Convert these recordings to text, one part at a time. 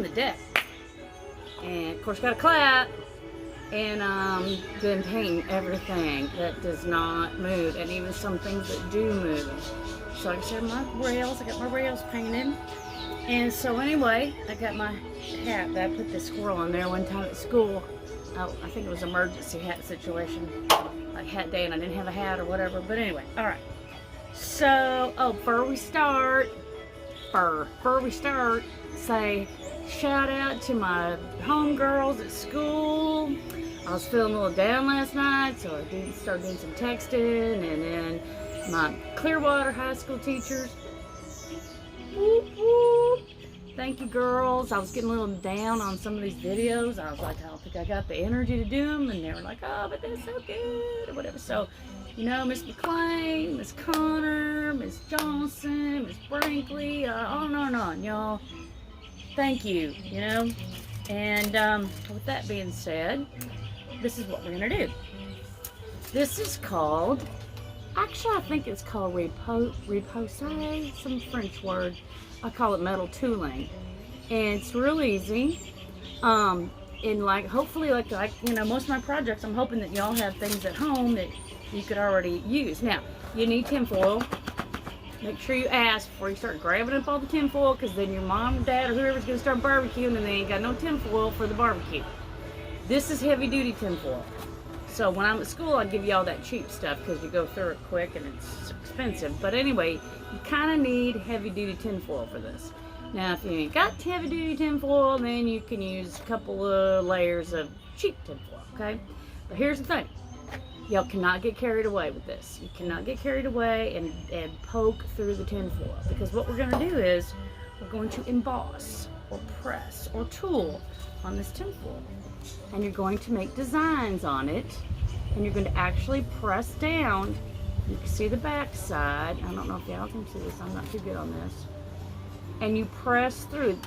on the deck. And of course got a clap. And then painting everything that does not move, and even some things that do move. So like I said, I got my rails painted. And so anyway, I got my hat that I put this squirrel on there one time at school. Oh, I think it was an emergency hat situation, like hat day, and I didn't have a hat or whatever. But anyway, all right. So, before we start, say shout out to my homegirls at school. I was feeling a little down last night, so I started doing some texting, and then my Clearwater High School teachers. Whoop, whoop. Thank you, girls. I was getting a little down on some of these videos. I was like, I don't think I got the energy to do them, and they were like, oh, but they're so good, or whatever. So, you know, Miss McClain, Miss Connor, Miss Johnson, Miss Brinkley, on and on, y'all. Thank you, you know. And with that being said, this is what we're going to do. This is called, actually I think it's called repousse, some French word. I call it metal tooling. And it's real easy. And like, hopefully like, you know, most of my projects, I'm hoping that y'all have things at home that you could already use. Now, you need tinfoil. Make sure you ask before you start grabbing up all the tinfoil, because then your mom or dad or whoever's going to start barbecuing and they ain't got no tinfoil for the barbecue. This is heavy duty tinfoil. So when I'm at school, I'd give you all that cheap stuff because you go through it quick and it's expensive. But anyway, you kind of need heavy duty tinfoil for this. Now, if you ain't got heavy duty tinfoil, then you can use a couple of layers of cheap tinfoil, okay? But here's the thing. Y'all cannot get carried away with this. You cannot get carried away and poke through the tinfoil, because what we're going to do is we're going to emboss or press or tool on this tinfoil. And you're going to make designs on it, and you're going to actually press down. You can see the back side. I don't know if y'all can see this. I'm not too good on this. And you press through.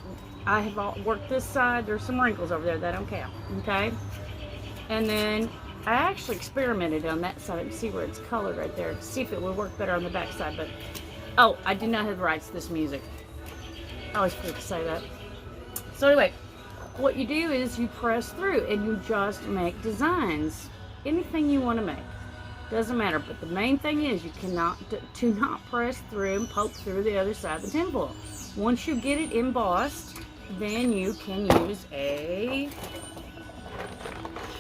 I have worked this side. There's some wrinkles over there. That don't count. Okay? And then I actually experimented on that side. You can see where it's colored right there to see if it would work better on the back side. But, oh, I did not have the rights to this music. I always forget to say that. So anyway, what you do is you press through and you just make designs. Anything you want to make. Doesn't matter. But the main thing is you cannot press through and poke through the other side of the tinfoil. Once you get it embossed, then you can use a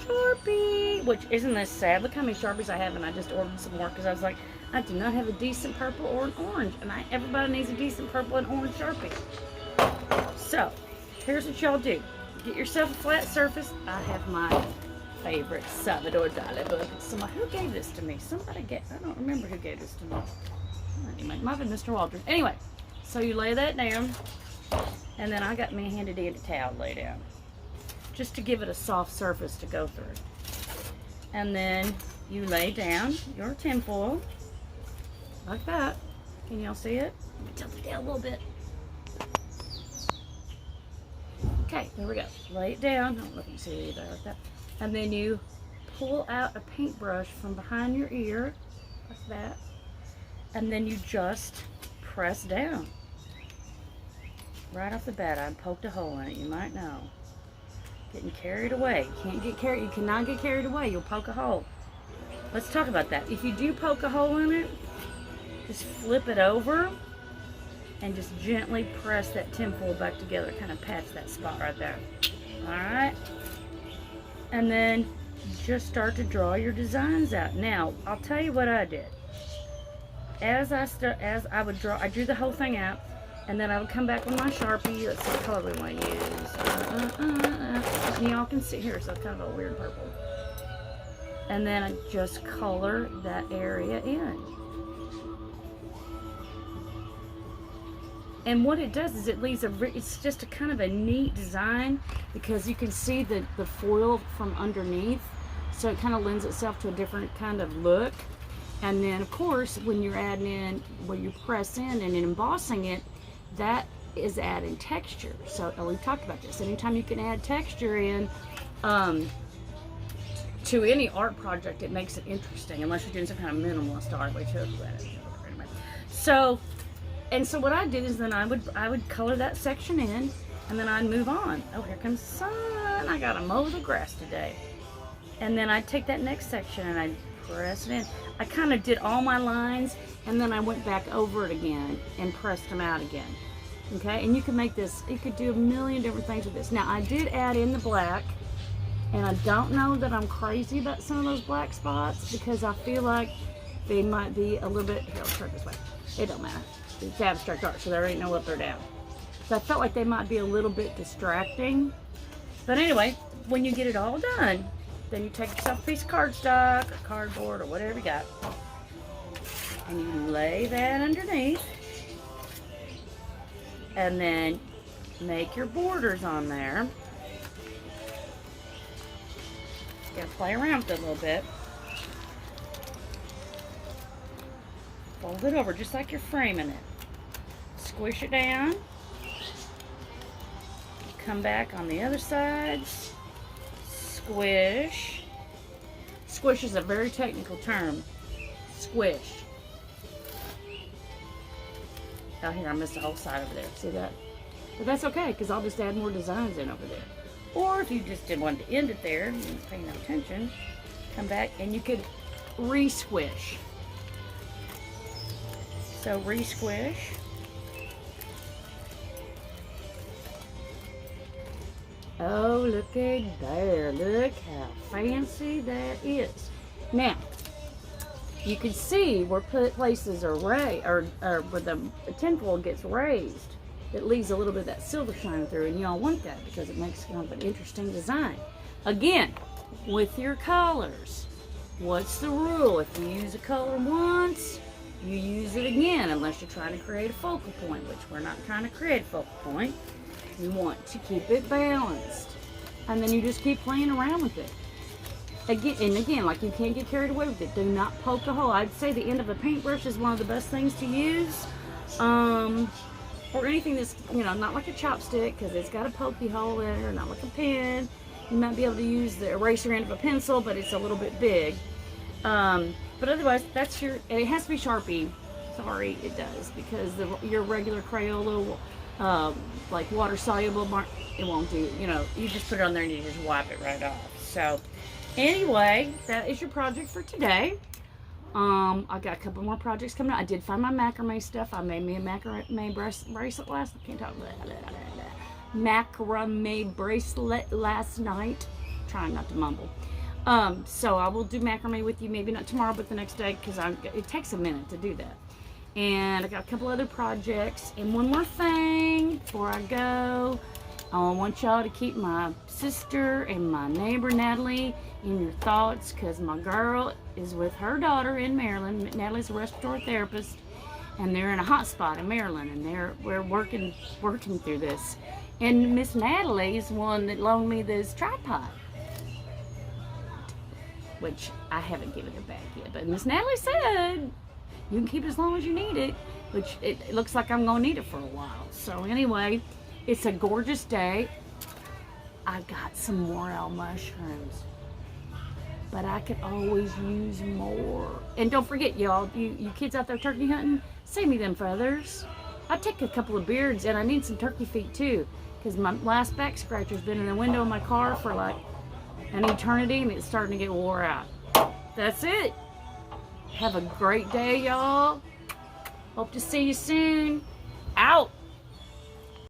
Sharpie. Which, isn't this sad? Look how many Sharpies I have, and I just ordered some more because I was like, I do not have a decent purple or an orange. And everybody needs a decent purple and orange Sharpie. So, here's what y'all do. Get yourself a flat surface. I have my favorite Salvador Dali book. Who gave this to me? I don't remember who gave this to me. Anyway, might have been Mr. Walters. Anyway, so you lay that down, and then I got me a handy dandy towel to lay down, just to give it a soft surface to go through. And then you lay down your tinfoil, like that. Can y'all see it? Let me tilt it down a little bit. Okay, there we go. Lay it down. I don't know if you can see it either, like that. And then you pull out a paintbrush from behind your ear, like that. And then you just press down. Right off the bat, I poked a hole in it. You might know. Getting carried away. You cannot get carried away. You'll poke a hole. Let's talk about that. If you do poke a hole in it, just flip it over and just gently press that tinfoil back together. Kind of patch that spot right there. Alright? And then just start to draw your designs out. Now, I'll tell you what I did. As I would draw, I drew the whole thing out, and then I would come back with my Sharpie. Let's see what color we want to use. And y'all can see here, so it's kind of a weird purple. And then I just color that area in. And what it does is it leaves it's just a kind of a neat design, because you can see the foil from underneath, so it kind of lends itself to a different kind of look. And then of course when you're adding in, when you press in and embossing it, that is adding texture. So we've talked about this. Anytime you can add texture in to any art project, it makes it interesting, unless you're doing some kind of minimalist art, which is so. And so what I did is then I would color that section in, and then I'd move on. Oh, here comes the sun. I gotta mow the grass today. And then I'd take that next section and I'd press it in. I kind of did all my lines, and then I went back over it again and pressed them out again. Okay, and you can make this, you could do a million different things with this. Now, I did add in the black, and I don't know that I'm crazy about some of those black spots, because I feel like they might be a little bit, here, I'll turn this way. It don't matter. It's abstract art, so there ain't no up or down. So I felt like they might be a little bit distracting. But anyway, when you get it all done, then you take yourself a piece of cardstock or cardboard or whatever you got, and you lay that underneath, and then make your borders on there. You gotta play around with it a little bit. Fold it over just like you're framing it. Squish it down. Come back on the other side. Squish. Squish is a very technical term. Squish. Oh, here, I missed the whole side over there. See that? But that's okay, because I'll just add more designs in over there. Or if you just didn't want to end it there, and you pay no attention, come back and you could re-squish. So re-squish. Oh, look at there. Look how fancy that is. Now, you can see where places are raised, or where the tinfoil gets raised. It leaves a little bit of that silver shine through, and y'all want that because it makes kind of an interesting design. Again, with your colors, what's the rule? If you use a color once, you use it again, unless you're trying to create a focal point, which we're not trying to create a focal point. You want to keep it balanced, and then you just keep playing around with it. Again, like, you can't get carried away with it. Do not poke a hole. I'd say the end of a paintbrush is one of the best things to use, or anything that's, you know, not like a chopstick, because it's got a pokey hole in it, or not like a pen. You might be able to use the eraser end of a pencil, but it's a little bit big. But otherwise, that's your, and it has to be Sharpie. Sorry, it does, because your regular Crayola, like water soluble, it won't do. You know, you just put it on there and you just wipe it right off. So anyway, that is your project for today. I got a couple more projects coming up. I did find my macrame stuff. I made me a macrame bracelet last. I can't talk macrame bracelet last night. Trying not to mumble. So I will do macrame with you, maybe not tomorrow, but the next day, because it takes a minute to do that. And I got a couple other projects. And one more thing before I go. I want y'all to keep my sister and my neighbor Natalie in your thoughts, because my girl is with her daughter in Maryland. Natalie's a respiratory therapist, and they're in a hot spot in Maryland, and we're working through this. And Miss Natalie is one that loaned me this tripod, which I haven't given it back yet. But Miss Natalie said you can keep it as long as you need it, which it looks like I'm gonna need it for a while. So anyway, it's a gorgeous day. I got some morel mushrooms, but I could always use more. And don't forget, y'all, you kids out there turkey hunting, save me them feathers. I'll take a couple of beards, and I need some turkey feet too, because my last back scratcher's been in the window of my car for like an eternity, and it's starting to get wore out. That's it. Have a great day, y'all. Hope to see you soon. Out.